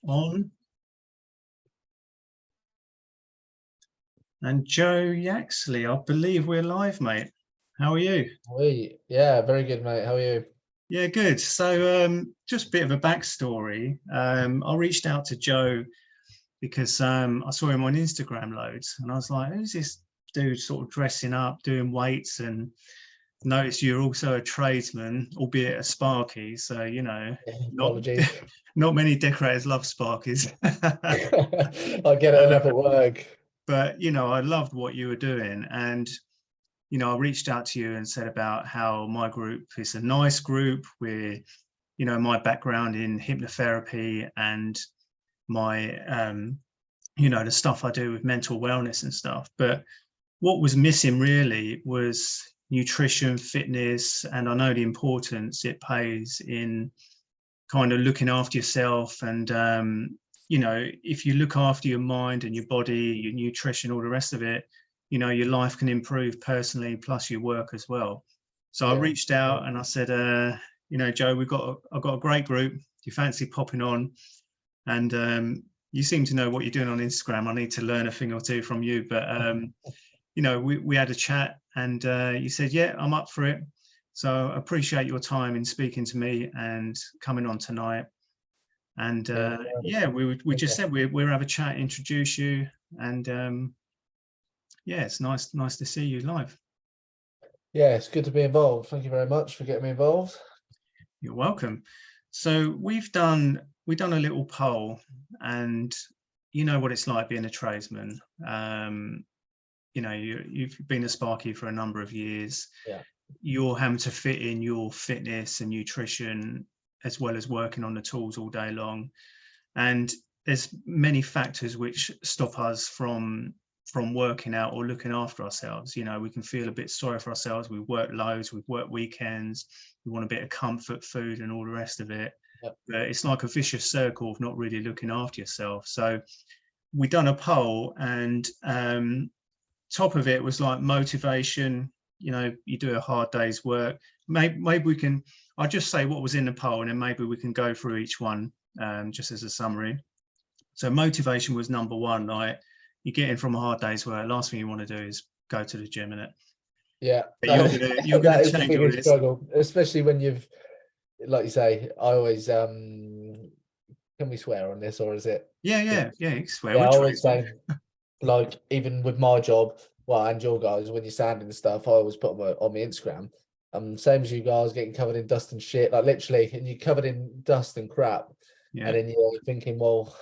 On. And Joe Yaxley, I believe we're live, mate. How are you? Yeah, very good, mate. How are you? Yeah, good. So just a bit of a backstory. I reached out to Joe because I saw him on Instagram loads, and I was like, who's this dude sort of dressing up, doing weights, and noticed you're also a tradesman, albeit a Sparky. So, you know, Apologies. not many decorators love Sparkies. I get it enough at work. But, you know, I loved what you were doing. And, you know, I reached out to you and said about how my group is a nice group. We're, you know, my background in hypnotherapy and my, you know, the stuff I do with mental wellness and stuff. But what was missing really was nutrition, fitness, and I know the importance it plays in kind of looking after yourself. And, you know, if you look after your mind and your body, your nutrition, all the rest of it, you know, your life can improve personally, plus your work as well. So I reached out and I said, you know, Joe, I've got a great group. Do you fancy popping on? And you seem to know what you're doing on Instagram. I need to learn a thing or two from you. But, you know, we had a chat and you said, yeah, I'm up for it. So I appreciate your time in speaking to me and coming on tonight. And yeah, we just said we'll have a chat, introduce you, and yeah, it's nice to see you live. Yeah, it's good to be involved. Thank you very much for getting me involved. You're welcome. So we've done a little poll, and you know what it's like being a tradesman. You know, you've been a Sparky for a number of years. Yeah. You're having to fit in your fitness and nutrition as well as working on the tools all day long. And there's many factors which stop us from working out or looking after ourselves. You know, we can feel a bit sorry for ourselves. We work loads, we work weekends, we want a bit of comfort food and all the rest of it. Yep. But it's like a vicious circle of not really looking after yourself. So we done a poll, and top of it was like motivation. You know, you do a hard day's work. Maybe we can, I'll just say what was in the poll, and then maybe we can go through each one just as a summary. So motivation was number one. Like, you get in from a hard day's work, last thing you want to do is go to the gym, innit? Yeah, you're gonna is the change all biggest this. struggle, especially when you've, like you say, I always can we swear on this, or is it? Yeah, you swear. Yeah, I always say, like, even with my job, well, and your guys, when you're sanding and stuff, I always put on my Instagram. Same as you guys, getting covered in dust and shit, like literally, and you're covered in dust and crap. Yeah. And then you're thinking, well,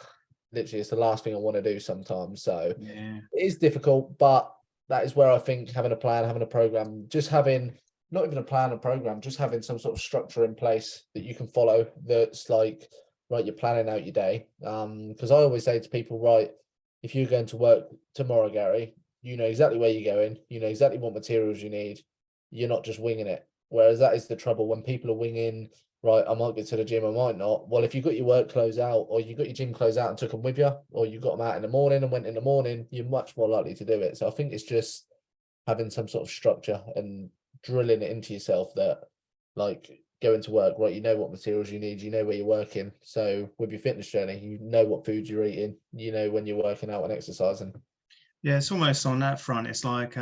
literally, it's the last thing I want to do sometimes. So yeah, it is difficult, but that is where I think having a plan, having a program, just having not even a plan or program, just having some sort of structure in place that you can follow. That's like, right, you're planning out your day. Because I always say to people, right, if you're going to work tomorrow, Gary, you know exactly where you're going, you know exactly what materials you need. You're not just winging it. Whereas that is the trouble when people are winging, right, I might get to the gym, I might not. Well, if you got your work clothes out, or you got your gym clothes out and took them with you, or you got them out in the morning and went in the morning, you're much more likely to do it. So I think it's just having some sort of structure and drilling it into yourself that, like, going to work, right, you know what materials you need, you know where you're working. So with your fitness journey, you know what foods you're eating, you know when you're working out and exercising. Yeah, it's almost on that front. It's like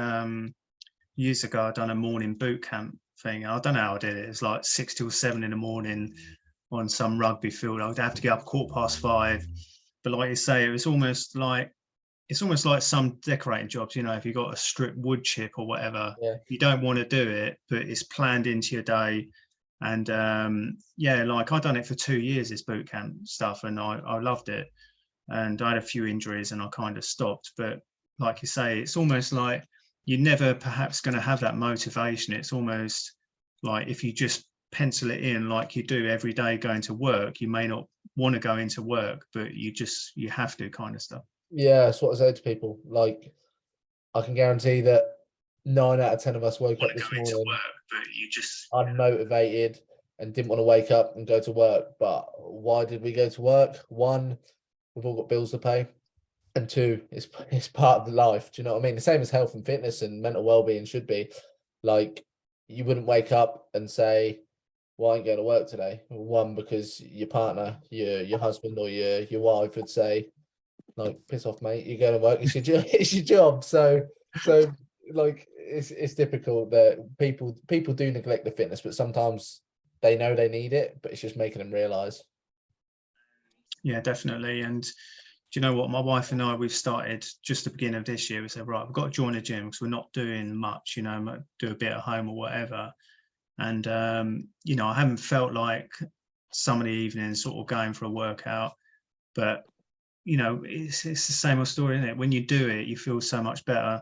years ago, I'd done a morning boot camp thing. I don't know how I did it. It's like 6 till 7 in the morning on some rugby field. I would have to get up 5:15. But like you say, it's almost like some decorating jobs. You know, if you got a strip wood chip or whatever, you don't want to do it, but it's planned into your day. And yeah, like I've done it for 2 years, this boot camp stuff, and I loved it. And I had a few injuries and I kind of stopped. But like you say, it's almost like you're never perhaps going to have that motivation. It's almost like if you just pencil it in like you do every day going to work, you may not want to go into work, but you have to, kind of stuff. Yeah, that's what I say to people. Like, I can guarantee that 9 out of 10 of us woke up this morning unmotivated and didn't want to wake up and go to work. But why did we go to work? One, we've all got bills to pay. And two, it's part of the life. Do you know what I mean? The same as health and fitness and mental well-being should be. Like, you wouldn't wake up and say, well, I ain't going to work today. One, because your partner, your husband or your wife would say, like, piss off, mate, you're going to work, it's your job, it's your job. So like it's difficult that people do neglect the fitness, but sometimes they know they need it, but it's just making them realize. Yeah, definitely. And do you know what? My wife and I, we've started just the beginning of this year. We said, right, we've got to join a gym because we're not doing much, you know, do a bit at home or whatever. And, you know, I haven't felt like some of the evenings sort of going for a workout, but, you know, it's the same old story, isn't it? When you do it, you feel so much better.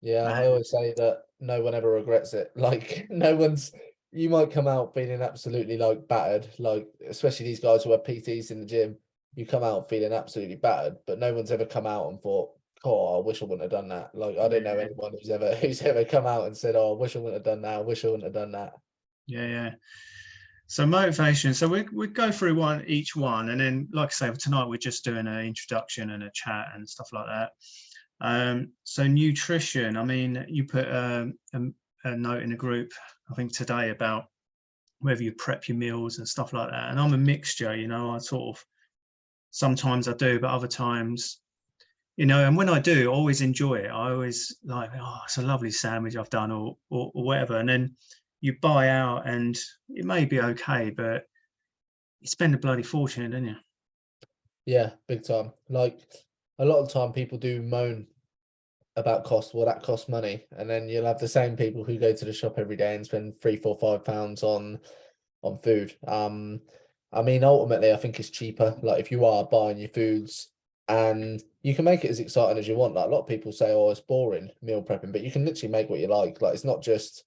Yeah, I And always say that no one ever regrets it. Like no one's you might come out feeling absolutely like battered, like especially these guys who are PTs in the gym, you come out feeling absolutely battered, but no one's ever come out and thought, oh, I wish I wouldn't have done that. Like I don't know yeah, anyone who's ever come out and said, oh, I wish I wouldn't have done that, I wish I wouldn't have done that. yeah. So motivation. So we go through each one, and then, like I say, for tonight we're just doing an introduction and a chat and stuff like that. So nutrition. I mean, you put a note in the group, I think today, about whether you prep your meals and stuff like that. And I'm a mixture, you know. I sort of sometimes I do, but other times, you know. And when I do, I always enjoy it. I always like, oh, it's a lovely sandwich I've done, or whatever. And then you buy out, and it may be okay, but you spend a bloody fortune, don't you? Yeah, big time. Like a lot of the time people do moan about cost, well, that costs money. And then you'll have the same people who go to the shop every day and spend £3, £4, £5 on food. I mean, ultimately, I think it's cheaper. Like if you are buying your foods and you can make it as exciting as you want. Like a lot of people say, oh, it's boring meal prepping, but you can literally make what you like. Like it's not just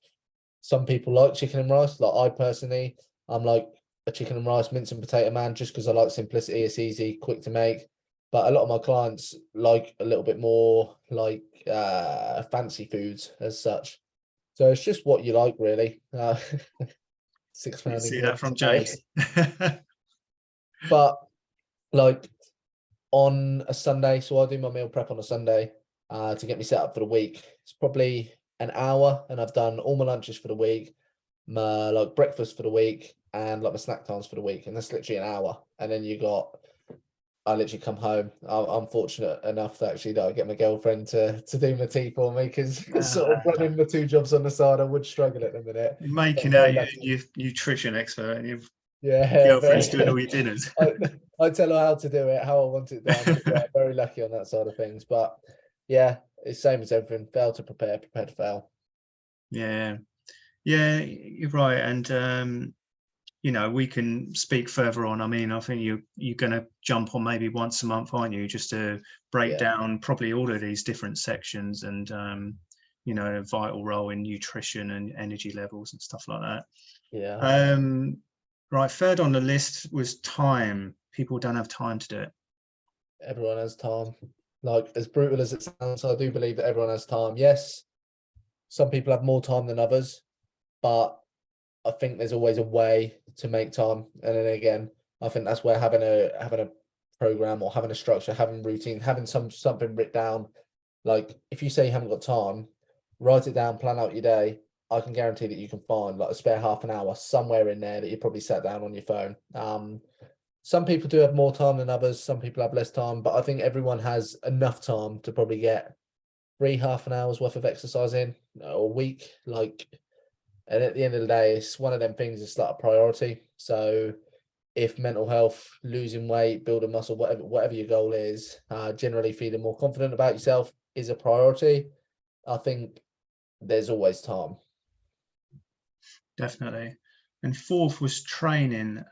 some people like chicken and rice. Like I personally, I'm like a chicken and rice, mince and potato man, just because I like simplicity. It's easy, quick to make. But a lot of my clients like a little bit more like fancy foods as such. So it's just what you like, really. Six You pound see that ingredients from a day. Jake? But like on a Sunday, so I do my meal prep on a Sunday to get me set up for the week. It's probably an hour, and I've done all my lunches for the week, my like breakfast for the week, and like my snack times for the week, and that's literally an hour. And then I literally come home. I'm fortunate enough that actually that I get my girlfriend to do my tea for me because sort of Uh, running the two jobs on the side, I would struggle at the minute. So I'm Making out very your, lucky. your nutrition expert, and your Yeah, girlfriend's doing all your dinners. I, I tell her how to do it, how I want it done. But yeah, very lucky on that side of things. But yeah, it's same as everything. Fail to prepare, prepare to fail. Yeah, yeah, you're right. And you know, we can speak further on. I mean, I think you're going to jump on maybe once a month, aren't you, just to break Yeah, down probably all of these different sections, and you know, a vital role in nutrition and energy levels and stuff like that. yeah, 100%. Right, third on the list was time. People don't have time to do it. Everyone has time. Like as brutal as it sounds, I do believe that everyone has time. Yes, some people have more time than others, but I think there's always a way to make time. And then again, I think that's where having a program or having a structure, having routine, having something written down. Like if you say you haven't got time, write it down, plan out your day. I can guarantee that you can find like a spare half an hour somewhere in there that you probably sat down on your phone. Some people do have more time than others. Some people have less time, but I think everyone has enough time to probably get three half an hour's worth of exercise in a week. Like, and at the end of the day, it's one of them things. It's like a priority. So if mental health, losing weight, building muscle, whatever your goal is, generally feeling more confident about yourself is a priority. I think there's always time. Definitely. And fourth was training.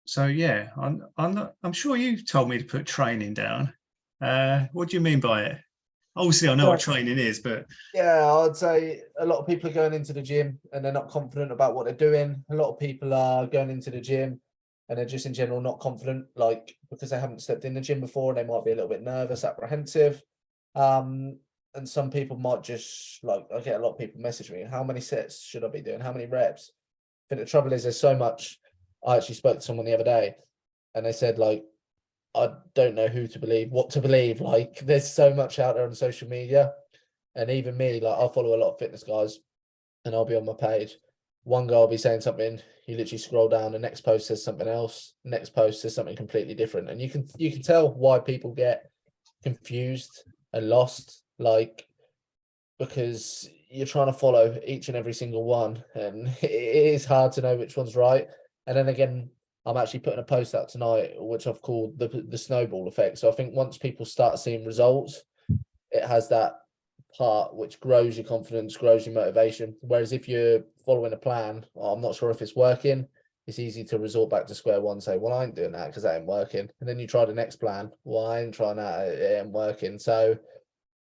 So yeah, I'm sure you told me to put training down. What do you mean by it? Obviously, I know what Well, training is, but yeah, I'd say a lot of people are going into the gym and they're not confident about what they're doing. A lot of people are going into the gym and they're just in general not confident, like because they haven't stepped in the gym before, they might be a little bit nervous, apprehensive. Um, and some people might just like I get a lot of people message me, how many sets should I be doing? How many reps? But the trouble is there's so much. I actually spoke to someone the other day and they said like I don't know who to believe, what to believe. Like there's so much out there on social media. And even me, like I follow a lot of fitness guys, and I'll be on my page. One guy will be saying something, you literally scroll down, the next post says something else, next post says something completely different. And you can tell why people get confused and lost, like, because you're trying to follow each and every single one, and it is hard to know which one's right. And then again, I'm actually putting a post out tonight, which I've called the snowball effect. So I think once people start seeing results, it has that part which grows your confidence, grows your motivation. Whereas if you're following a plan, I'm not sure if it's working, it's easy to resort back to square one and say, well, I ain't doing that because that ain't working. And then you try the next plan. Well, I ain't trying that, it ain't working. So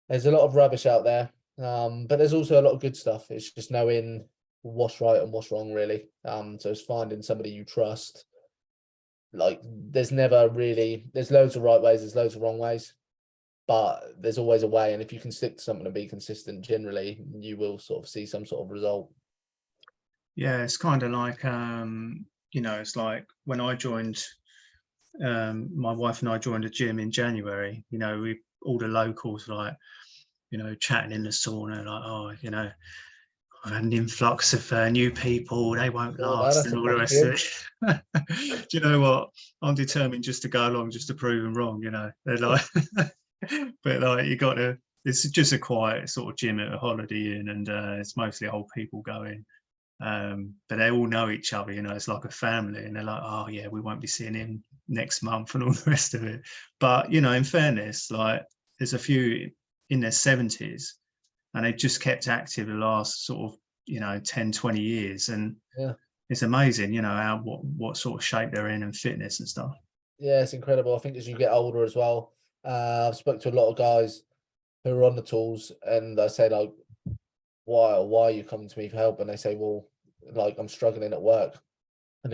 there's a lot of rubbish out there. But there's also a lot of good stuff. It's just knowing what's right and what's wrong, really. So it's finding somebody you trust. Like there's loads of right ways, there's loads of wrong ways, but there's always a way. And if you can stick to something and be consistent, generally you will sort of see some sort of result. Yeah, it's kind of like it's like when I joined, my wife and I joined a gym in January. We all the locals like, chatting in the sauna, like, oh, I've had an influx of new people, they won't Oh no, last, that's and a all the proper rest of gym. it. Do you know what? I'm determined just to go along, just to prove them wrong. They're like, but like you got to. It's just a quiet sort of gym at a Holiday Inn, and it's mostly old people going. But they all know each other. It's like a family, and they're like, oh yeah, we won't be seeing him next month, and all the rest of it. But in fairness, like there's a few in their 70s, and they've just kept active the last sort of 10, 20 years, and Yeah, it's amazing how what sort of shape they're in and fitness and stuff. yeah, it's incredible. I think as you get older as well, I've spoke to a lot of guys who are on the tools, and I say like, why are you coming to me for help? And they say, well, like I'm struggling at work. And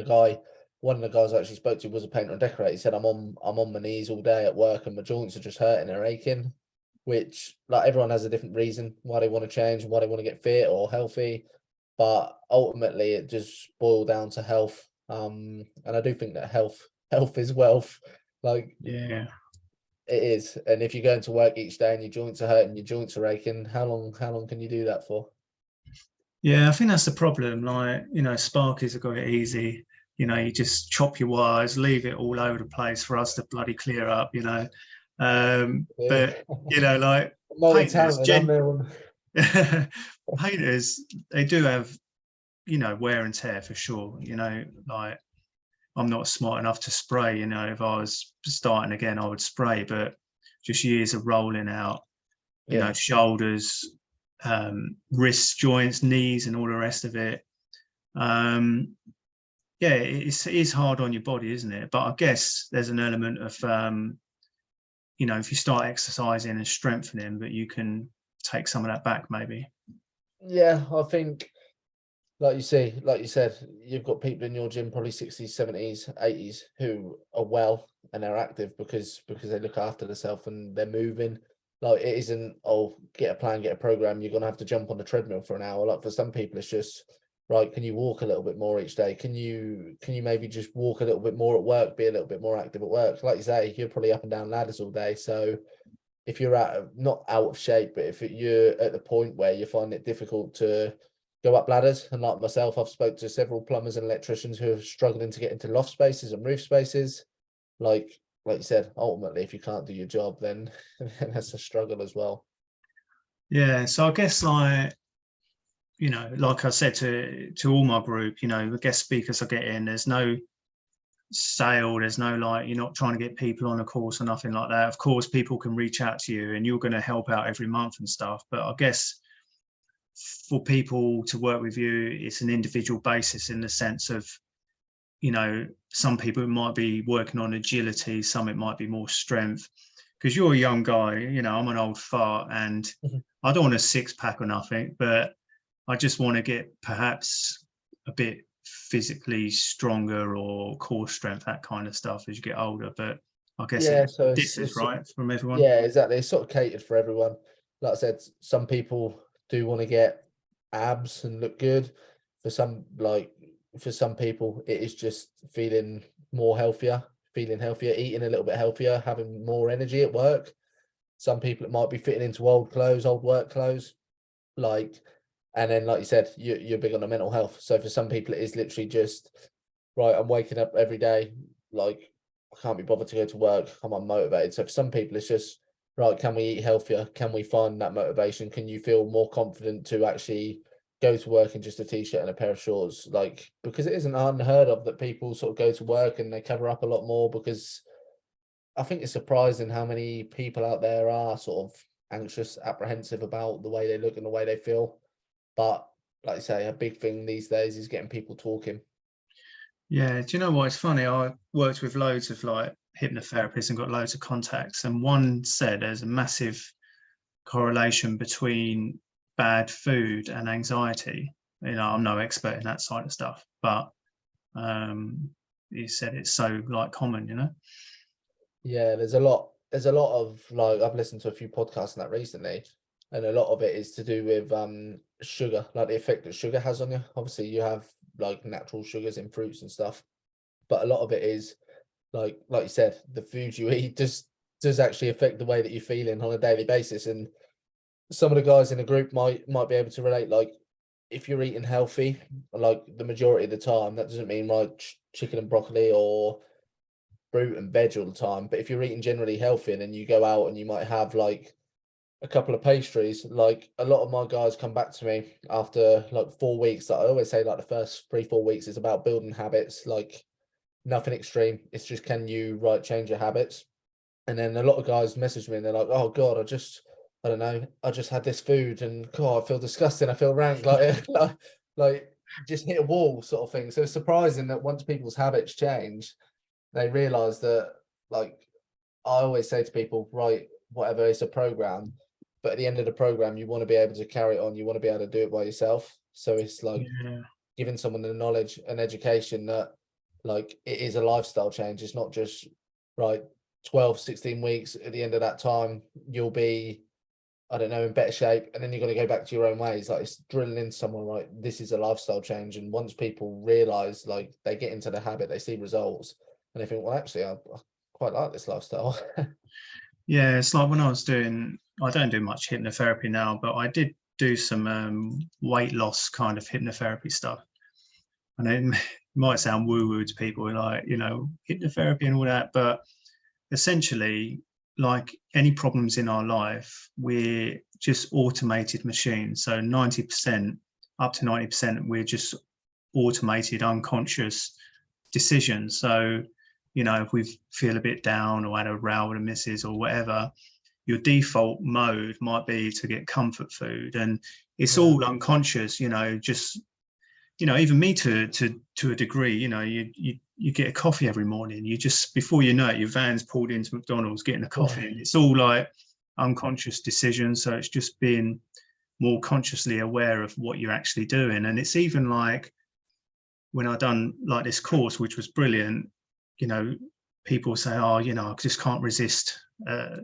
one of the guys I actually spoke to was a painter and decorator. He said, I'm on my knees all day at work and my joints are just hurting and aching, which like everyone has a different reason why they want to change and why they want to get fit or healthy. But ultimately it just boiled down to health. And I do think that health is wealth. Like Yeah. it is. And if you're going to work each day and your joints are hurting, your joints are aching, how long can you do that for? Yeah, I think that's the problem. Like, Sparkies have got it easy. You just chop your wires, leave it all over the place for us to bloody clear up. Yeah. But like painters, Multi-talented, I'm there one. painters, they do have, wear and tear for sure. Like I'm not smart enough to spray. If I was starting again, I would spray, but just years of rolling out, Yeah. shoulders, wrists, joints, knees, and all the rest of it. Yeah, it is hard on your body, isn't it? But I guess there's an element of, if you start exercising and strengthening, that you can take some of that back, maybe. Yeah, I think like you said, you've got people in your gym probably 60s, 70s, 80s who are well and they're active because they look after themselves and they're moving. Like it isn't, oh, get a plan, get a program, you're gonna have to jump on the treadmill for an hour. Like for some people it's just right, can you walk a little bit more each day? Can you maybe just walk a little bit more at work, be a little bit more active at work? Like you say, you're probably up and down ladders all day. So if you're not out of shape, but if you're at the point where you find it difficult to go up ladders, and like myself, I've spoke to several plumbers and electricians who are struggling to get into loft spaces and roof spaces. Like you said, ultimately, if you can't do your job, then that's a struggle as well. Yeah, so I guess like I said to all my group, the guest speakers I get in, there's no sale, there's no like, you're not trying to get people on a course or nothing like that. Of course, people can reach out to you and you're going to help out every month and stuff, but I guess for people to work with you, it's an individual basis in the sense of, some people might be working on agility, some it might be more strength. Because you're a young guy, I'm an old fart, and I don't want a six pack or nothing, but I just want to get perhaps a bit physically stronger or core strength, that kind of stuff as you get older. But I guess Yeah, it so differs, right, from everyone. yeah, exactly. It's sort of catered for everyone. Like I said, some people do want to get abs and look good. For some people, it is just feeling healthier, eating a little bit healthier, having more energy at work. Some people it might be fitting into old clothes, old work clothes. Like And then, like you said, you're big on the mental health. So for some people, it is literally just, right, I'm waking up every day, like I can't be bothered to go to work, I'm unmotivated. So for some people, it's just, right, can we eat healthier? Can we find that motivation? Can you feel more confident to actually go to work in just a t-shirt and a pair of shorts? Like, because it isn't unheard of that people sort of go to work and they cover up a lot more, because I think it's surprising how many people out there are sort of anxious, apprehensive about the way they look and the way they feel. But like I say, a big thing these days is getting people talking. Yeah, do you know what? It's funny. I worked with loads of like hypnotherapists and got loads of contacts, and one said there's a massive correlation between bad food and anxiety. You know, I'm no expert in that side of stuff, but he said it's so like common, you know. Yeah, there's a lot of, like, I've listened to a few podcasts on that recently, and a lot of it is to do with sugar, like the effect that sugar has on you. Obviously, you have like natural sugars in fruits and stuff, but a lot of it is like you said, the food you eat does actually affect the way that you're feeling on a daily basis. And some of the guys in the group might be able to relate. Like, if you're eating healthy, like the majority of the time, that doesn't mean like chicken and broccoli or fruit and veg all the time. But if you're eating generally healthy and then you go out and you might have like a couple of pastries, like a lot of my guys come back to me after like 4 weeks. That I always say, like the first 3-4 weeks is about building habits, like nothing extreme. It's just, can you change your habits? And then a lot of guys message me and they're like, oh God, I don't know, I just had this food and God, I feel disgusting, I feel rank, like like just hit a wall sort of thing. So it's surprising that once people's habits change, they realize that, like, I always say to people, right, whatever, it's a program, but at the end of the program, you want to be able to carry it on. You want to be able to do it by yourself. So it's like Yeah. giving someone the knowledge and education that, like, it is a lifestyle change. It's not just, right, 12, 16 weeks. At the end of that time, you'll be, I don't know, in better shape. And then you're going to go back to your own ways. Like, it's drilling into someone, right? This is a lifestyle change. And once people realize, like, they get into the habit, they see results, and they think, well, actually, I quite like this lifestyle. Yeah, it's like when I don't do much hypnotherapy now, but I did do some weight loss kind of hypnotherapy stuff. And it might sound woo-woo to people, like, you know, hypnotherapy and all that, but essentially, like any problems in our life, we're just automated machines. So 90%, up to 90%, we're just automated, unconscious decisions. So, you know, if we feel a bit down or had a row with a missus or whatever, your default mode might be to get comfort food, and it's Yeah. all unconscious. You know, just, you know, even me to a degree. You know, you get a coffee every morning. You just, before you know it, your van's pulled into McDonald's getting a coffee, and it's all like unconscious decisions. So it's just being more consciously aware of what you're actually doing. And it's even like when I done like this course, which was brilliant, you know, people say, oh, you know, I just can't resist,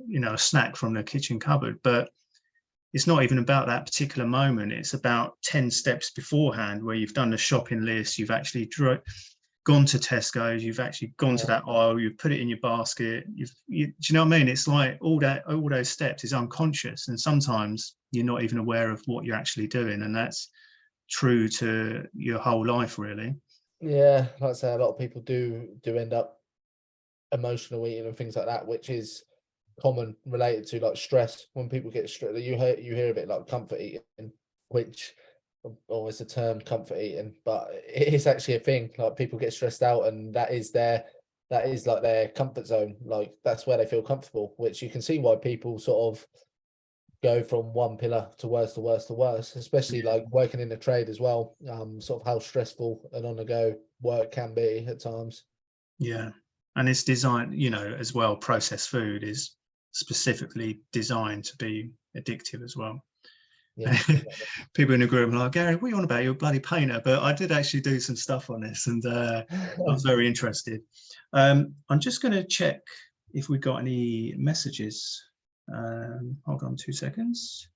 you know, a snack from the kitchen cupboard. But it's not even about that particular moment. It's about 10 steps beforehand, where you've done the shopping list, you've actually gone to Tesco's, you've actually gone to that aisle, you've put it in your basket. Do you know what I mean? It's like all those steps is unconscious. And sometimes you're not even aware of what you're actually doing. And that's true to your whole life, really. Yeah, like I say, a lot of people do end up emotional eating and things like that, which is common related to like stress. When people get stressed, you hear of it like comfort eating, which, or it's a term, comfort eating, but it is actually a thing. Like, people get stressed out, and that is like their comfort zone. Like, that's where they feel comfortable, which you can see why people sort of go from one pillar to worse to worse to worse, especially like working in the trade as well. Sort of how stressful and on the go work can be at times. Yeah. And it's designed, you know, as well, processed food is specifically designed to be addictive as well. Yeah, exactly. People in the group are like, Gary, what are you on about? You're a bloody painter. But I did actually do some stuff on this, and I was very interested. I'm just going to check if we got any messages. Hold on 2 seconds.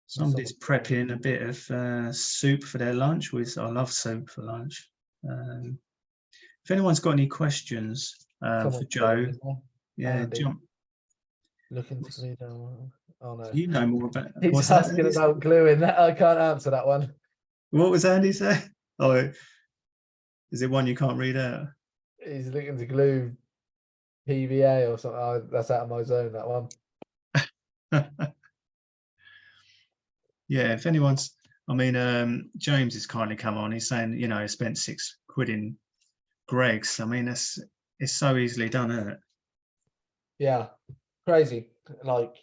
Somebody's prepping a bit of soup for their lunch. I love soup for lunch. If anyone's got any questions for Someone's Joe, as well. yeah, Andy, jump. looking to lead on. Oh no. You know more about He's what's that, asking Andy? about gluing. That I can't answer that one. What was Andy say? Oh, is it one you can't read out? He's looking to glue PVA or something. Oh, that's out of my zone, that one. Yeah, if anyone's, I mean, James has kindly come on. He's saying, you know, he spent £6 in Greg's. I mean, it's so easily done, isn't it? Yeah, crazy. Like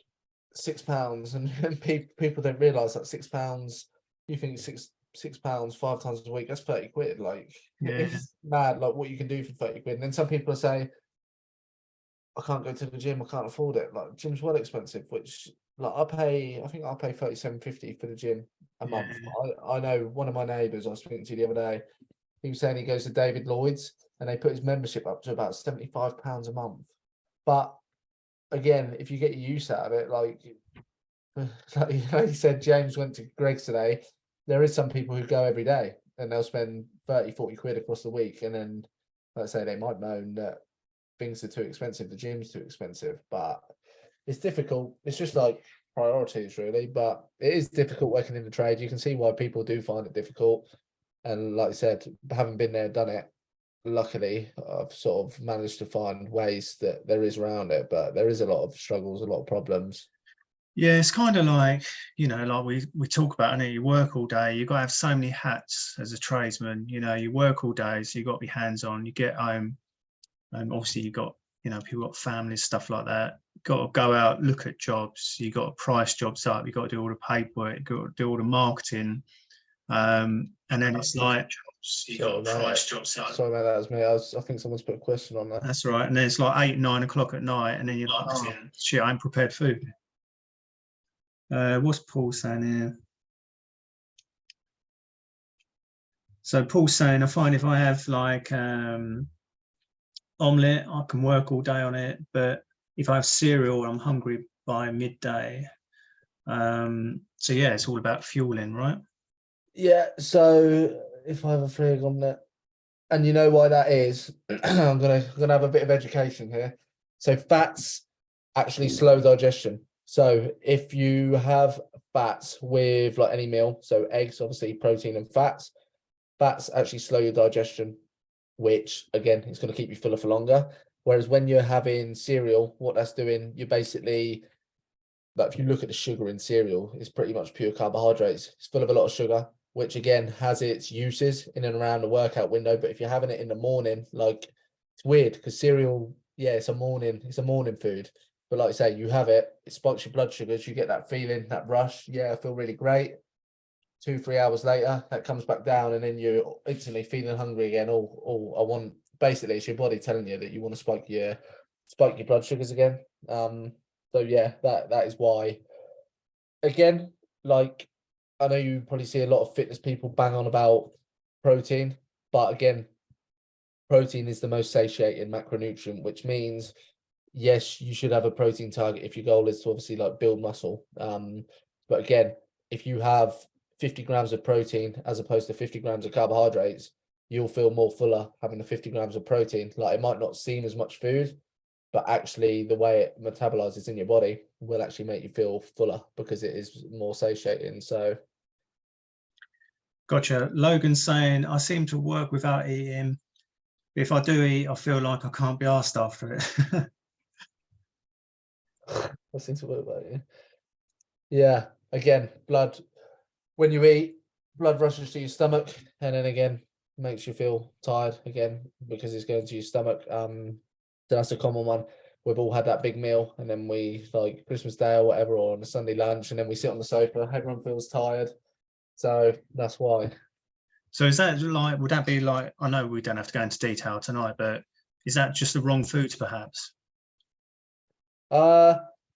£6, and people don't realise that £6. You think £6 5 times a week? That's 30 quid. Like Yeah, it's mad. Like what you can do for 30 quid. And then some people say, I can't go to the gym. I can't afford it. Like gym's well expensive. Which like I think I pay 37.50 for the gym a yeah, month. I know one of my neighbours I was speaking to the other day. He was saying he goes to David Lloyd's and they put his membership up to about £75 a month. But again, if you get your use out of it, like he said, James went to Greg's today. There is some people who go every day and they'll spend 30-40 quid across the week. And then, let's say, they might moan that things are too expensive, the gym's too expensive, but it's difficult. It's just like priorities, really. But it is difficult working in the trade. You can see why people do find it difficult. And like I said, having been there, done it, luckily I've sort of managed to find ways that there is around it, but there is a lot of struggles, a lot of problems. yeah. It's kind of like, you know, like we talk about, and you work all day. You've got to have so many hats as a tradesman. You know, you work all day, so you've got to be hands on. You get home, and obviously you got, you know, people got families, stuff like that. Got to go out, look at jobs. You got to price jobs up. You got to do all the paperwork. You got to do all the marketing. And then it's like you got to price jobs up. Sorry about that, was me. I think someone's put a question on that. That's right. And then it's like 8, 9 o'clock at night, and then you're like, oh, shit, I ain't prepared food. What's Paul saying here? So Paul's saying, I find if I have like omelette, I can work all day on it, but if I have cereal, I'm hungry by midday. So yeah, it's all about fueling, right? Yeah, so if I have a free egg omelette, and you know why that is, I'm gonna have a bit of education here. So fats actually slow digestion. So if you have fats with like any meal, so eggs, obviously protein and fats actually slow your digestion, which again is going to keep you fuller for longer. Whereas when you're having cereal, what that's doing, you're basically, like if you look at the sugar in cereal, it's pretty much pure carbohydrates. It's full of a lot of sugar, which again has its uses in and around the workout window. But if you're having it in the morning, like it's weird because cereal, yeah, it's a morning food. But like I say, you have it, it spikes your blood sugars, you get that feeling, that rush. Yeah, I feel really great. 2-3 hours later, that comes back down, and then you're instantly feeling hungry again. I want, basically it's your body telling you that you want to spike your blood sugars again. So yeah, that is why. Again, like I know you probably see a lot of fitness people bang on about protein, but again, protein is the most satiating macronutrient, which means yes, you should have a protein target if your goal is to obviously like build muscle. But again, if you have 50 grams of protein as opposed to 50 grams of carbohydrates, you'll feel more fuller having the 50 grams of protein. Like it might not seem as much food, but actually the way it metabolizes in your body will actually make you feel fuller because it is more satiating. So Gotcha. Logan's saying, I seem to work without eating. If I do eat, I feel like I can't be asked after it. I seem to work about you. Yeah, again, blood, when you eat, blood rushes to your stomach, and then again makes you feel tired again because it's going to your stomach. So that's a common one. We've all had that big meal, and then we like Christmas Day or whatever, or on a Sunday lunch, and then we sit on the sofa. Everyone feels tired, so that's why. So is that like, would that be like, I know we don't have to go into detail tonight, but is that just the wrong foods perhaps?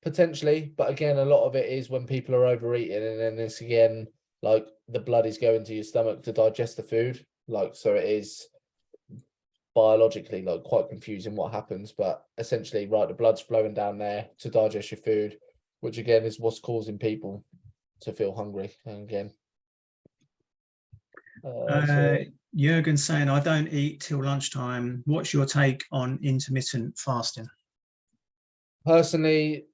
Potentially, but again, a lot of it is when people are overeating, and then it's again like the blood is going to your stomach to digest the food. Like, so it is biologically like quite confusing what happens, but essentially, right, the blood's flowing down there to digest your food, which again is what's causing people to feel hungry. And again, Jurgen's saying, I don't eat till lunchtime. What's your take on intermittent fasting? personally,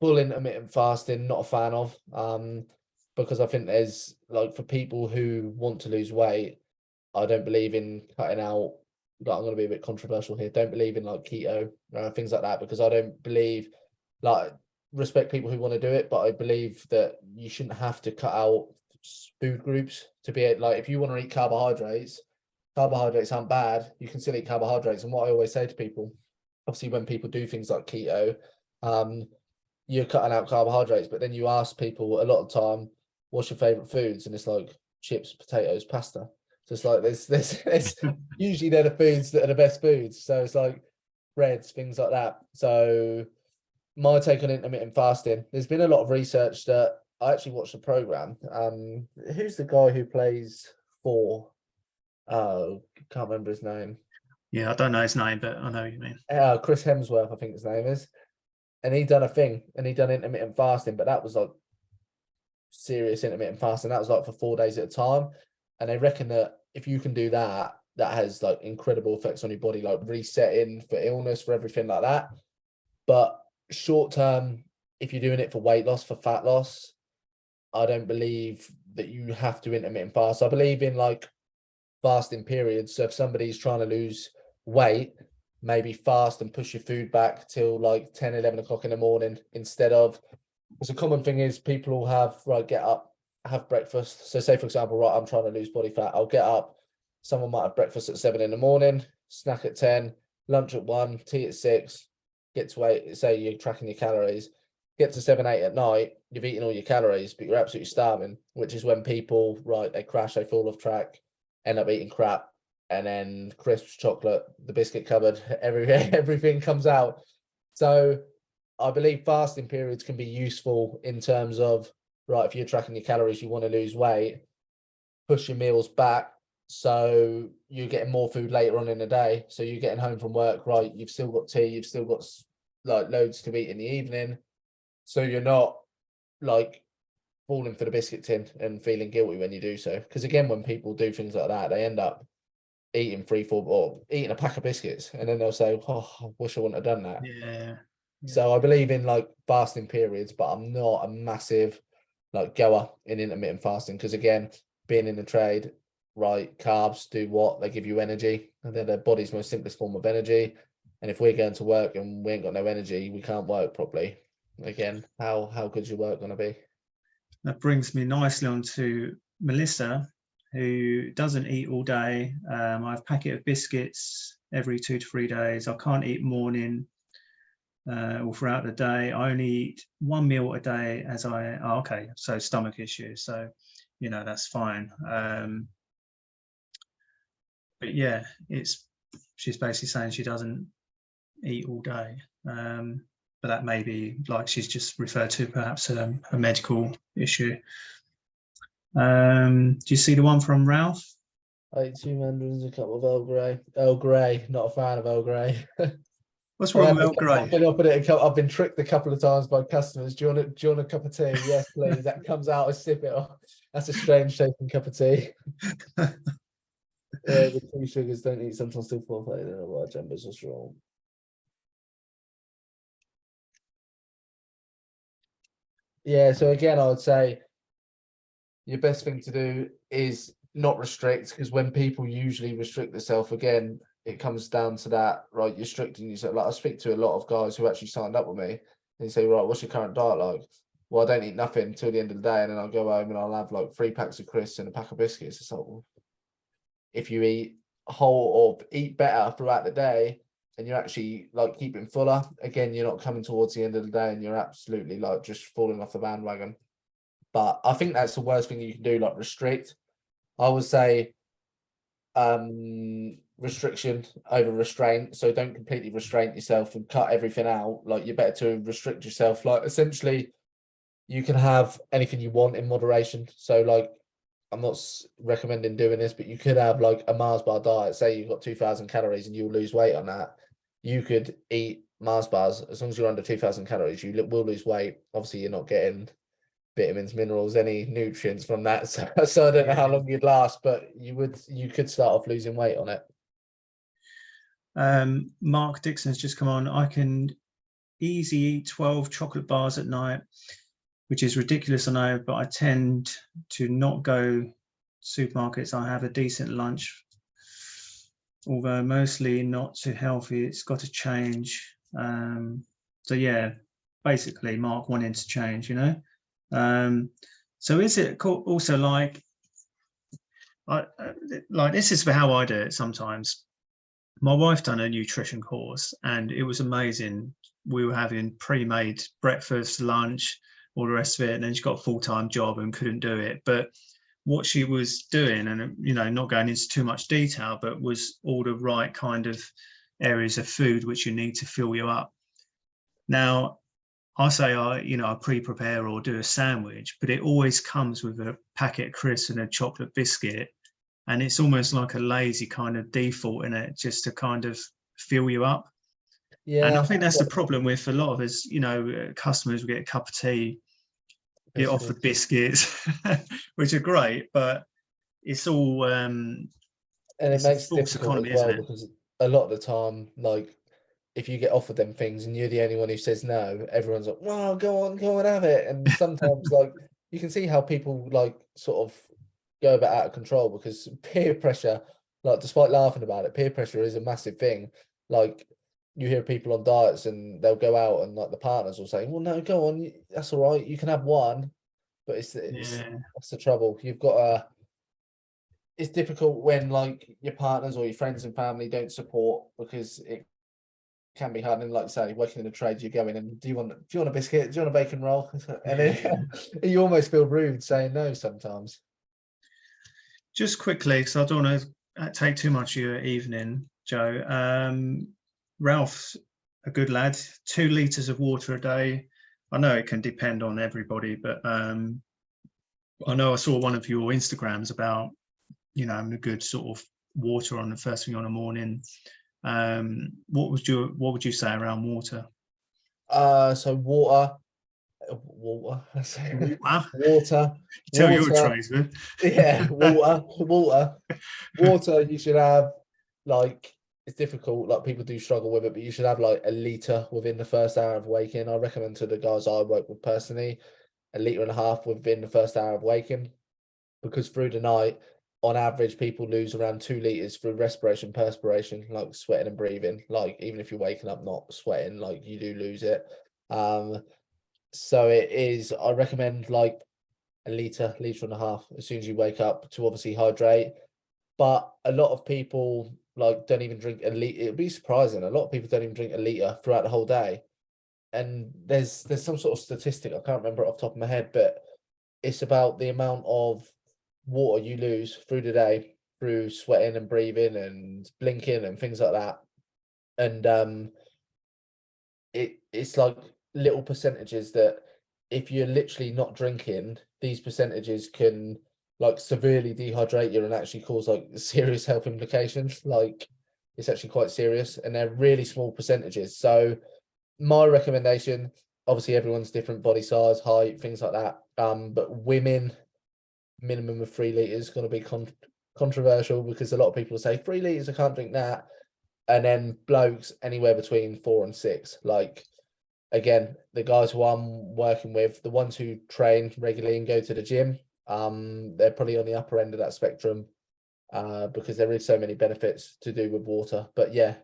full intermittent fasting, not a fan of, because I think there's like, for people who want to lose weight, I don't believe in cutting out. Like, I'm going to be a bit controversial here. Don't believe in like keto, things like that, because I don't believe, like, respect people who want to do it, but I believe that you shouldn't have to cut out food groups to be like, if you want to eat carbohydrates, carbohydrates aren't bad. You can still eat carbohydrates. And what I always say to people, obviously, when people do things like keto, you're cutting out carbohydrates, but then you ask people a lot of time, what's your favorite foods? And it's like chips, potatoes, pasta. So it's like there's usually they're the foods that are the best foods. So it's like breads, things like that. So my take on intermittent fasting, there's been a lot of research that I actually watched the program. Who's the guy who plays for? Oh, can't remember his name. Yeah, I don't know his name, but I know what you mean. Chris Hemsworth, I think his name is. And he done a thing, and he done intermittent fasting, but that was like serious intermittent fasting. That was like for 4 days at a time. And they reckon that if you can do that, that has like incredible effects on your body, like resetting for illness, for everything like that. But short term, if you're doing it for weight loss, for fat loss, I don't believe that you have to intermittent fast. I believe in like fasting periods. So if somebody's trying to lose weight, maybe fast and push your food back till like 10, 11 o'clock in the morning, instead of, because a common thing is people will have, right, get up, have breakfast. So say, for example, right, I'm trying to lose body fat. I'll get up, someone might have breakfast at 7 in the morning, snack at 10, lunch at 1, tea at 6, get to 8, say you're tracking your calories, get to 7, 8 at night, you've eaten all your calories, but you're absolutely starving, which is when people, right, they crash, they fall off track, end up eating crap, and then crisps, chocolate, the biscuit cupboard, everything comes out. So I believe fasting periods can be useful in terms of, right, if you're tracking your calories, you want to lose weight, push your meals back, so you're getting more food later on in the day. So you're getting home from work, right, you've still got tea, you've still got like loads to eat in the evening, so you're not like falling for the biscuit tin and feeling guilty when you do so. Because again, when people do things like that, they end up eating 3, 4, or eating a pack of biscuits, and then they'll say, oh, I wish I wouldn't have done that. Yeah. So I believe in like fasting periods, but I'm not a massive like goer in intermittent fasting, because again, being in the trade, right, carbs do what? They give you energy, and they're the body's most simplest form of energy. And if we're going to work and we ain't got no energy, we can't work properly. Again, how good's your work going to be? That brings me nicely on to Melissa, who doesn't eat all day. I have a packet of biscuits every 2 to 3 days. I can't eat morning or throughout the day. I only eat one meal a day okay, so stomach issues. So, that's fine. But yeah, she's basically saying she doesn't eat all day. But that may be, like she's just referred to, perhaps a medical issue. Do you see the one from Ralph? I ate 2 mandarins, a cup of Earl Grey. Earl Grey, not a fan of Earl Grey. What's wrong with Earl I've Grey? been offered it. I've been tricked a couple of times by customers. Do you want a cup of tea? Yes, please. That comes out. I sip it off. That's a strange shaping cup of tea. The 2 sugars don't eat. Sometimes still 4. I don't know why Jumbo's so strong. Yeah. So again, I would say your best thing to do is not restrict, because when people usually restrict themselves, again, it comes down to that, right? You're restricting yourself. Like, I speak to a lot of guys who actually signed up with me, and they say, right, what's your current diet like? Well, I don't eat nothing until the end of the day, and then I'll go home and I'll have like 3 packs of crisps and a pack of biscuits. It's like, well, if you eat whole or eat better throughout the day, and you're actually like keeping fuller, again, you're not coming towards the end of the day and you're absolutely like just falling off the bandwagon. But I think that's the worst thing you can do, like restrict. I would say restriction over restraint. So don't completely restrain yourself and cut everything out. Like, you're better to restrict yourself. Like, essentially, you can have anything you want in moderation. So like, I'm not recommending doing this, but you could have like a Mars bar diet. Say you've got 2,000 calories and you'll lose weight on that. You could eat Mars bars as long as you're under 2,000 calories. You will lose weight. Obviously, you're not getting vitamins, minerals, any nutrients from that. So I don't know how long you'd last, but you could start off losing weight on it. Mark Dixon's just come on. I can easy eat 12 chocolate bars at night, which is ridiculous, I know, but I tend to not go supermarkets. I have a decent lunch, although mostly not too healthy. It's got to change. So yeah, basically Mark wanting to change, you know. So is it also like this is for how I do it sometimes. My wife done a nutrition course and it was amazing. We were having pre-made breakfast, lunch, all the rest of it, and then she got a full-time job and couldn't do it. But what she was doing, and you know, not going into too much detail, but was all the right kind of areas of food which you need to fill you up. Now, I say I pre-prepare or do a sandwich, but it always comes with a packet of crisps and a chocolate biscuit, and it's almost like a lazy kind of default in it, just to kind of fill you up. And I think that's the problem with a lot of us, you know, customers will get a cup of tea, get offered biscuits, which are great, but it's all and it's it a makes it false difficult economy, as well isn't it? because a lot of the time, like if you get offered them things and you're the only one who says no, everyone's like, "Well, go on, have it." And sometimes, like you can see how people like sort of go a bit out of control because peer pressure, like despite laughing about it, peer pressure is a massive thing. Like you hear people on diets and they'll go out and like the partners will say, "Well, no, go on, that's all right, you can have one," but it's Yeah. that's the trouble. You've got to. It's difficult when like your partners or your friends and family don't support because it can be hard. And like I say, working in a trade, you go in and do you want a biscuit? Do you want a bacon roll? And then you almost feel rude saying no sometimes. Just quickly, because I don't want to take too much of your evening, Joe. Ralph's a good lad. 2 litres of water a day. I know it can depend on everybody, but I know I saw one of your Instagrams about, you know, having a good sort of water on the first thing on the morning. What would you say around water? So water, water, Water. water, Tell you're a water. tradesman. Yeah, water. You should have like it's difficult. Like people do struggle with it, but you should have like a liter within the first hour of waking. I recommend to the guys I work with personally, 1.5 liters within the first hour of waking, because through the night, on average, people lose around 2 liters through respiration, perspiration, like sweating and breathing. Like even if you're waking up not sweating, like you do lose it. So it is. I recommend like a liter and a half as soon as you wake up to obviously hydrate. But a lot of people like don't even drink a liter. It'd be surprising. A lot of people don't even drink a liter throughout the whole day. And there's some sort of statistic, I can't remember it off the top of my head, but it's about the amount of water you lose through the day through sweating and breathing and blinking and things like that. And it's like little percentages that if you're literally not drinking, these percentages can like severely dehydrate you and actually cause like serious health implications. Like it's actually quite serious and they're really small percentages. So my recommendation, obviously everyone's different body size, height, things like that. But women, minimum of 3 liters, going to be controversial because a lot of people say 3 liters, I can't drink that. And then blokes anywhere between 4 and 6. Like again, the guys who I'm working with, the ones who train regularly and go to the gym, they're probably on the upper end of that spectrum, because there is so many benefits to do with water. But yeah,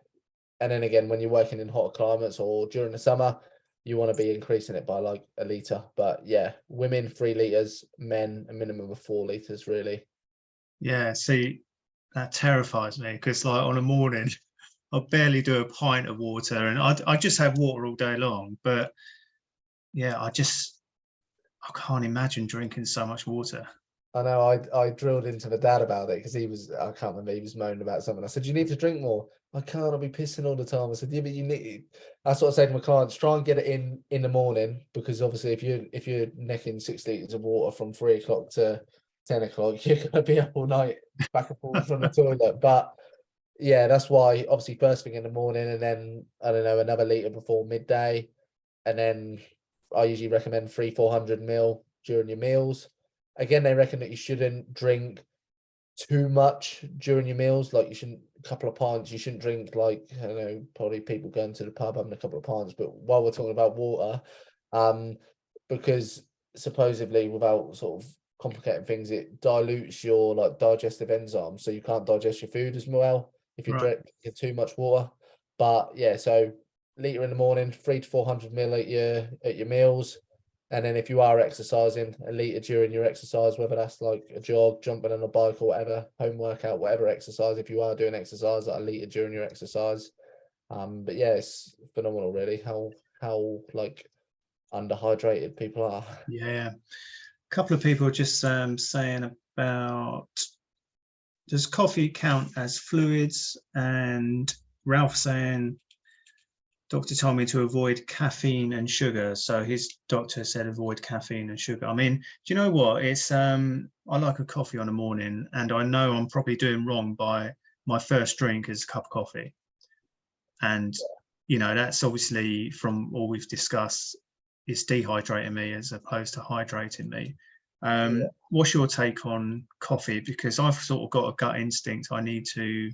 and then again, when you're working in hotter climates or during the summer, you want to be increasing it by like a liter. But yeah, women 3 liters, men a minimum of 4 liters, really. Yeah, see, that terrifies me because like on a morning, I barely do a pint of water, and I just have water all day long. But yeah, I can't imagine drinking so much water. I know I drilled into my dad about it because I can't remember, he was moaning about something. I said, you need to drink more. I can't, I'll be pissing all the time. I said, yeah, but you need, that's what I say to my clients, try and get it in the morning, because obviously if you're necking 6 liters of water from 3 o'clock to 10 o'clock, you're gonna be up all night back and forth from the toilet. But yeah, that's why obviously first thing in the morning and then I don't know, another liter before midday. And then I usually recommend 300-400 ml during your meals. Again, they reckon that you shouldn't drink too much during your meals. Like you shouldn't, a couple of pints, you shouldn't drink, like, I don't know, probably people going to the pub having a couple of pints, but while we're talking about water, because supposedly, without sort of complicating things, it dilutes your like digestive enzymes, so you can't digest your food as well if you Right. drink too much water. But yeah, so liter in the morning, 300 to 400 ml at your meals. And then if you are exercising, a litre during your exercise, whether that's like a jog, jumping on a bike or whatever, home workout, whatever exercise, if you are doing exercise, like a litre during your exercise. But yeah, it's phenomenal really how like underhydrated people are. Yeah. A couple of people just saying about, does coffee count as fluids? And Ralph saying, doctor told me to avoid caffeine and sugar. So his doctor said avoid caffeine and sugar. I mean, do you know what? It's I like a coffee on the morning, and I know I'm probably doing wrong by my first drink is a cup of coffee. And you know, that's obviously from all we've discussed, it's dehydrating me as opposed to hydrating me. Yeah, What's your take on coffee? Because I've sort of got a gut instinct. I need to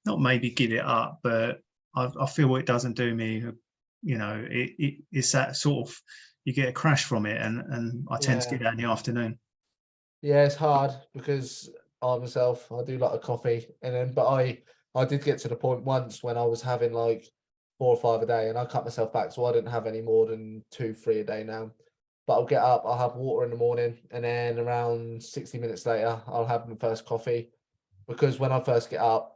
not maybe give it up, but I feel it doesn't do me. You know, it's that sort of, you get a crash from it, and I tend to yeah, get that in the afternoon. yeah. It's hard because I myself, I do like a coffee, and then but I did get to the point once when I was having like 4 or 5 a day, and I cut myself back, so I didn't have any more than 2, 3 a day now. But I'll get up, I'll have water in the morning, and then around 60 minutes later, I'll have my first coffee. Because when I first get up,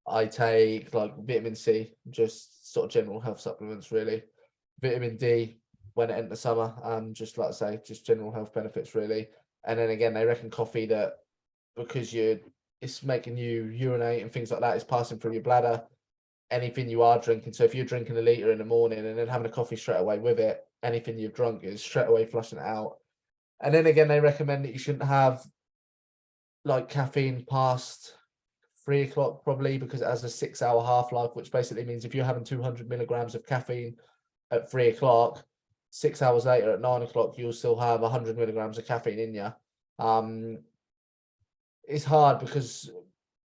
I take like vitamin C, just sort of general health supplements, really. Vitamin D when it enters summer, and just like I say, just general health benefits, really. And then again, they reckon coffee that because it's making you urinate and things like that, it's passing through your bladder. Anything you are drinking, so if you're drinking a liter in the morning and then having a coffee straight away with it, anything you've drunk is straight away flushing it out. And then again, they recommend that you shouldn't have like caffeine past 3 o'clock probably because it has a 6 hour half life, which basically means if you're having 200 milligrams of caffeine at 3 o'clock, 6 hours later at 9 o'clock, you'll still have 100 milligrams of caffeine in you. It's hard because,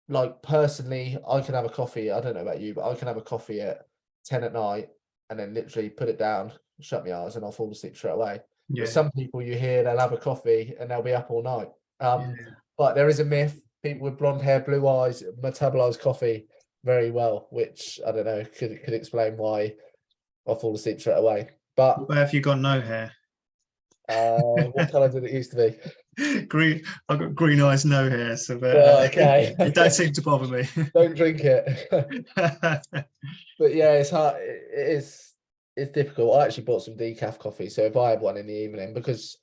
like, personally, I can have a coffee. I don't know about you, but I can have a coffee at 10 at night and then literally put it down, shut my eyes, and I'll fall asleep straight away. But Yeah, some people you hear, they'll have a coffee and they'll be up all night. yeah. But there is a myth, people with blonde hair, blue eyes metabolize coffee very well, which I don't know, could explain why I fall asleep straight away. But What have you got? No hair. what colour did it used to be? Green. I've got green eyes, no hair, so Well, okay. it don't seem to bother me. Don't drink it. But yeah, it's hard. It's difficult. I actually bought some decaf coffee, so if I have one in the evening, because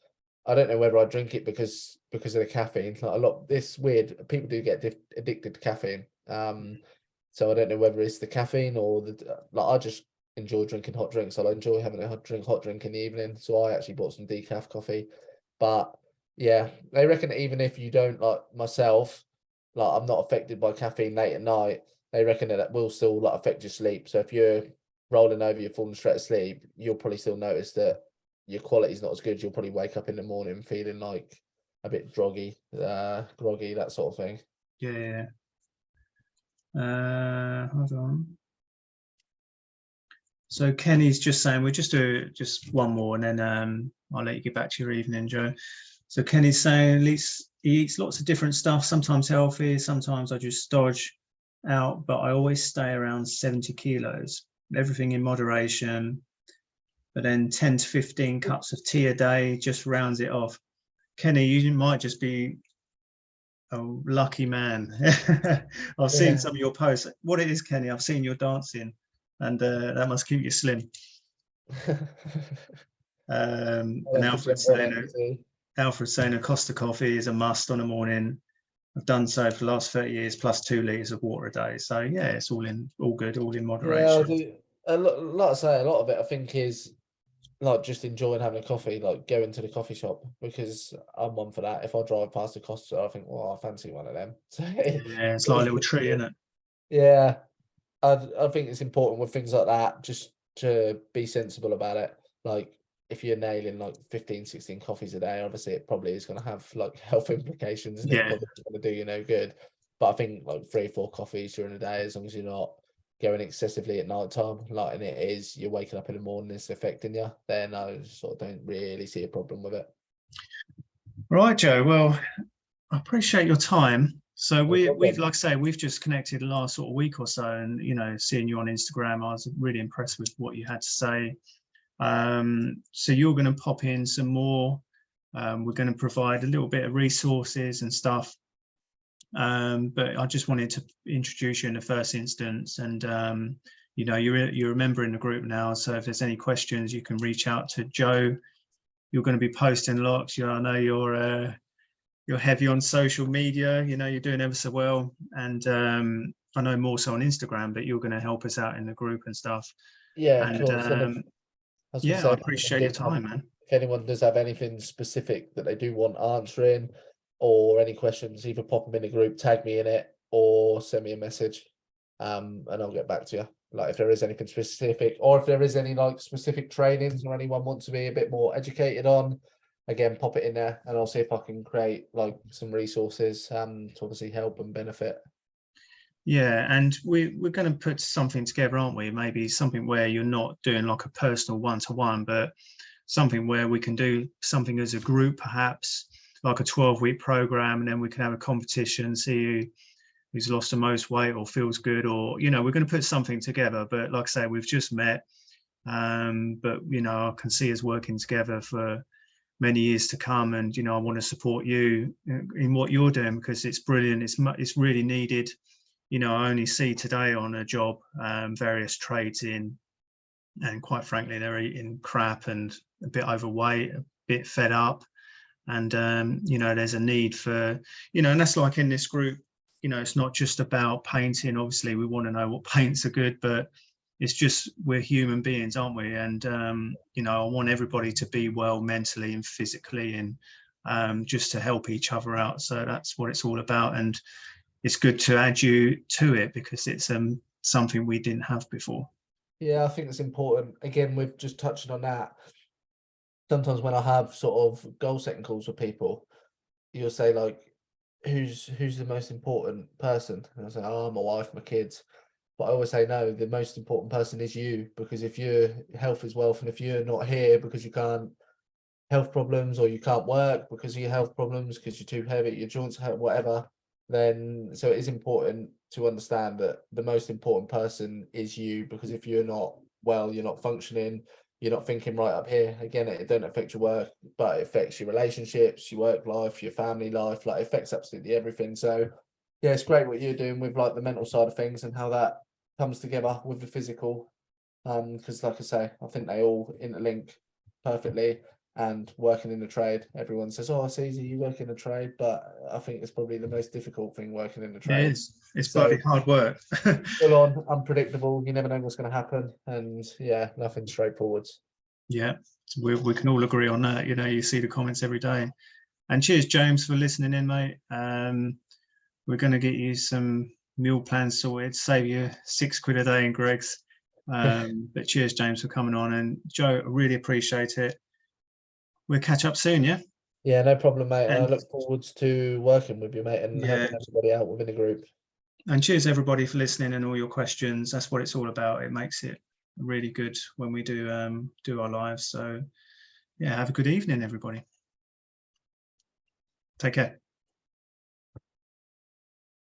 I don't know whether I drink it because of the caffeine. Like a lot, it's weird. People do get addicted to caffeine. So I don't know whether it's the caffeine or the like. I just enjoy drinking hot drinks. I enjoy having a hot drink in the evening. So I actually bought some decaf coffee. But yeah, they reckon that even if you don't, like myself, like I'm not affected by caffeine late at night, they reckon that will still like affect your sleep. So if you're rolling over, you're falling straight asleep, you'll probably still notice that your quality's not as good. You'll probably wake up in the morning feeling like a bit groggy, that sort of thing. Yeah. Hold on. So Kenny's just saying we'll just do just one more, and then I'll let you get back to your evening, Joe. So Kenny's saying he eats lots of different stuff, sometimes healthy, sometimes I just dodge out, but I always stay around 70 kilos. Everything in moderation, but then 10 to 15 cups of tea a day just rounds it off. Kenny, you might just be a lucky man. I've seen Yeah, some of your posts. What it is, Kenny, I've seen your dancing, and that must keep you slim. I'll And have to jump on it and see. Alfred's saying a Costa coffee is a must on a morning. I've done so for the last 30 years, plus 2 litres of water a day. So yeah, it's all good, all in Yeah, I moderation. do. Like I say, a lot of it I think is like just enjoying having a coffee, like going to the coffee shop because I'm one for that. If I drive past a Costa, I think, well, I fancy one of them. So Yeah, it's like a little treat, isn't it? yeah, I think it's important with things like that just to be sensible about it. Like if you're nailing like 15, 16 coffees a day, obviously it probably is going to have like health implications, and it's probably going to do you no good. But I think like 3 or 4 coffees during the day, as long as you're not going excessively at night time, like, and it is, you're waking up in the morning, it's affecting you, then I sort of don't really see a problem with it. Right, Joe. Well, I appreciate your time. So No we've, problem. like I say, we've just connected the last sort of week or so, and seeing you on Instagram, I was really impressed with what you had to say. So you're going to pop in some more. We're going to provide a little bit of resources and stuff. But I just wanted to introduce you in the first instance, and you're a member in the group now. So if there's any questions, you can reach out to Joe. You're going to be posting lots. I know you're heavy on social media. You're doing ever so well, and I know more so on Instagram. But you're going to help us out in the group and stuff. Yeah, of And course. And I was going to yeah, say, I if anyone appreciate your does have, time, man. if anyone does have anything specific that they do want answering, or any questions, either pop them in the group, tag me in it, or send me a message, and I'll get back to you. Like if there is anything specific, or if there is any like specific trainings or anyone wants to be a bit more educated on, again, pop it in there, and I'll see if I can create like some resources to obviously help and benefit. Yeah, and we're going to put something together, aren't we? Maybe something where you're not doing like a personal one-to-one, but something where we can do something as a group, perhaps like a 12-week program, and then we can have a competition, see who's lost the most weight or feels good, or we're going to put something together. But like I say, we've just met, but I can see us working together for many years to come, and I want to support you in what you're doing, because it's brilliant. It's really needed. I only see today on a job various trades in, and quite frankly, they're eating crap and a bit overweight, a bit fed up. And, there's a need for, and that's like in this group, it's not just about painting. Obviously, we want to know what paints are good, but it's just, we're human beings, aren't we? And, I want everybody to be well mentally and physically, and just to help each other out. So that's what it's all about. And it's good to add you to it, because it's something we didn't have before. Yeah, I think it's important. Again, we've just touching on that. Sometimes when I have sort of goal setting calls with people, you'll say like, who's the most important person? And I say, oh, my wife, my kids. But I always say, no, the most important person is you, because if your health is wealth, and if you're not here because you can't, health problems, or you can't work because of your health problems, because you're too heavy, your joints hurt, whatever, then so it is important to understand that the most important person is you, because if you're not well, you're not functioning, you're not thinking right up here. Again, it don't affect your work, but it affects your relationships, your work life, your family life, like it affects absolutely everything. So yeah, it's great what you're doing with like the mental side of things and how that comes together with the physical. Because like I say, I think they all interlink perfectly. And working in the trade, everyone says, oh, it's easy, you work in a trade, but I think it's probably the most difficult thing, working in the It trade. is. It's So bloody hard work. full on, unpredictable, you never know what's going to happen, and yeah, nothing straightforward. Yeah, we can all agree on that. You see the comments every day. And cheers, James, for listening in, mate. We're going to get you some meal plans sorted, save you £6 a day in Greg's. But cheers, James, for coming on. And Joe, I really appreciate it. We'll catch up soon, yeah? Yeah, no problem, mate. And I And look forward to working with you, mate, and yeah, helping everybody out within the group. and cheers everybody for listening and all your questions. That's what it's all about. It makes it really good when we do our lives. So yeah, have a good evening, everybody. Take care.